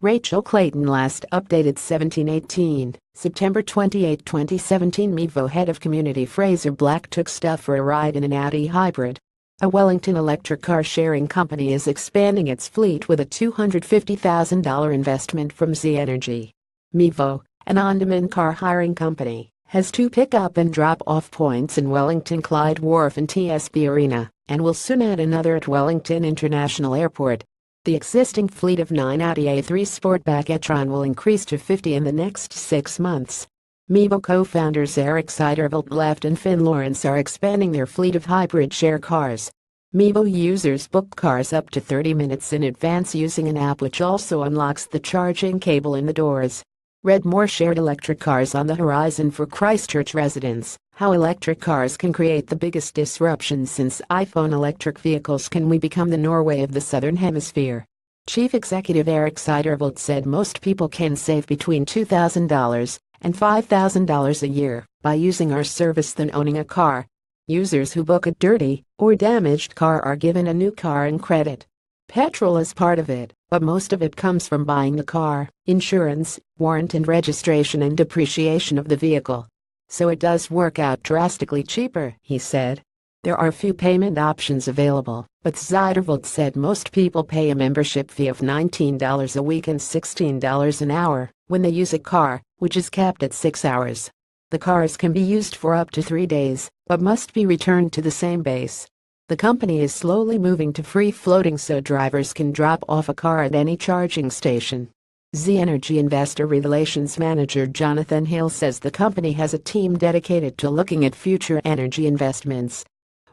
Rachel CLAYTON Last updated 1718, September 28, 2017. Mevo head of community Frazer Black took staff for a ride in an Audi hybrid. A Wellington electric car sharing company is expanding its fleet with a $250,000 investment from Z Energy. Mevo, an on-demand car hiring company, has 2 pick-up and drop-off points in Wellington Clyde Wharf and TSB Arena, and will soon add another at Wellington International Airport. The existing fleet of 9 Audi A3 Sportback e-tron will increase to 50 in the next 6 months. Mevo co-founders Frazer Black and Finn Lawrence are expanding their fleet of hybrid share cars. Mevo users book cars up to 30 minutes in advance using an app which also unlocks the charging cable in the doors. Read more. Shared electric cars on the horizon for Christchurch residents. How electric cars can create the biggest disruption since iPhone. Electric vehicles. Can we become the Norway of the Southern Hemisphere? Chief Executive Frazer Black said most people can save between $2,000 and $5,000 a year by using our service than owning a car. Users who book a dirty or damaged car are given a new car and credit. Petrol is part of it, but most of it comes from buying the car, insurance, warrant and registration and depreciation of the vehicle. So it does work out drastically cheaper, he said. There are few payment options available, but Frazer Black said most people pay a membership fee of $19 a week and $16 an hour when they use a car, which is capped at 6 hours. The cars can be used for up to 3 days, but must be returned to the same base. The company is slowly moving to free-floating so drivers can drop off a car at any charging station. Z Energy Investor Relations Manager Jonathan Hill says the company has a team dedicated to looking at future energy investments.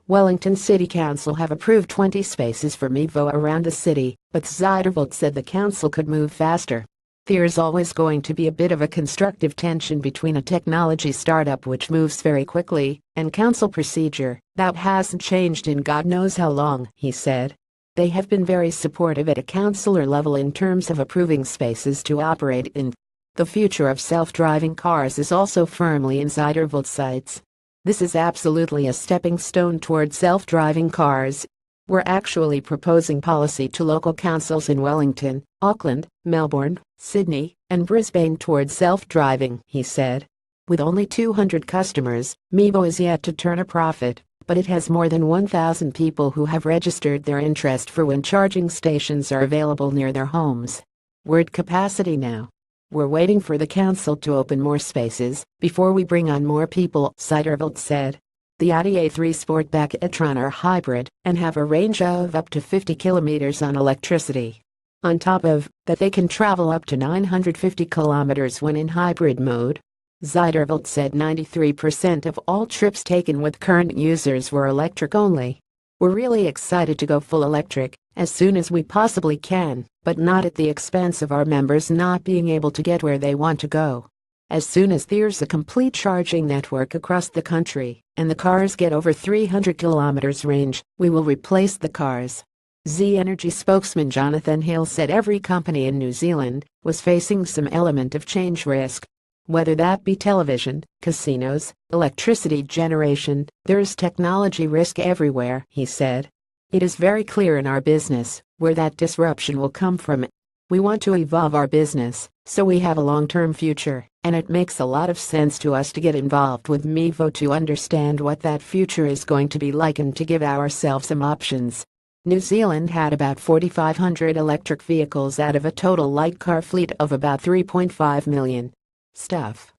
Wellington City Council have approved 20 spaces for Mevo around the city, but Frazer Black said the council could move faster. There's always going to be a bit of a constructive tension between a technology startup which moves very quickly and council procedure that hasn't changed in God knows how long, he said. They have been very supportive at a councillor level in terms of approving spaces to operate in. The future of self-driving cars is also firmly in Frazer Black's sights. This is absolutely a stepping stone toward self-driving cars. We're actually proposing policy to local councils in Wellington, Auckland, Melbourne, Sydney, and Brisbane towards self-driving, he said. With only 200 customers, Mevo is yet to turn a profit, but it has more than 1,000 people who have registered their interest for when charging stations are available near their homes. We're at capacity now. We're waiting for the council to open more spaces before we bring on more people, Frazer Black said. The Audi A3 Sportback e-tron are hybrid and have a range of up to 50 kilometers on electricity. On top of that, they can travel up to 950 kilometers when in hybrid mode. Frazer Black said 93% of all trips taken with current users were electric only. We're really excited to go full electric as soon as we possibly can, but not at the expense of our members not being able to get where they want to go. As soon as there's a complete charging network across the country and the cars get over 300 kilometers range, we will replace the cars. Z Energy spokesman Jonathan Hill said every company in New Zealand was facing some element of change risk. Whether that be television, casinos, electricity generation, there's technology risk everywhere, he said. It is very clear in our business where that disruption will come from. We want to evolve our business, so we have a long-term future, and it makes a lot of sense to us to get involved with Mevo to understand what that future is going to be like and to give ourselves some options. New Zealand had about 4,500 electric vehicles out of a total light car fleet of about 3.5 million. Stuff.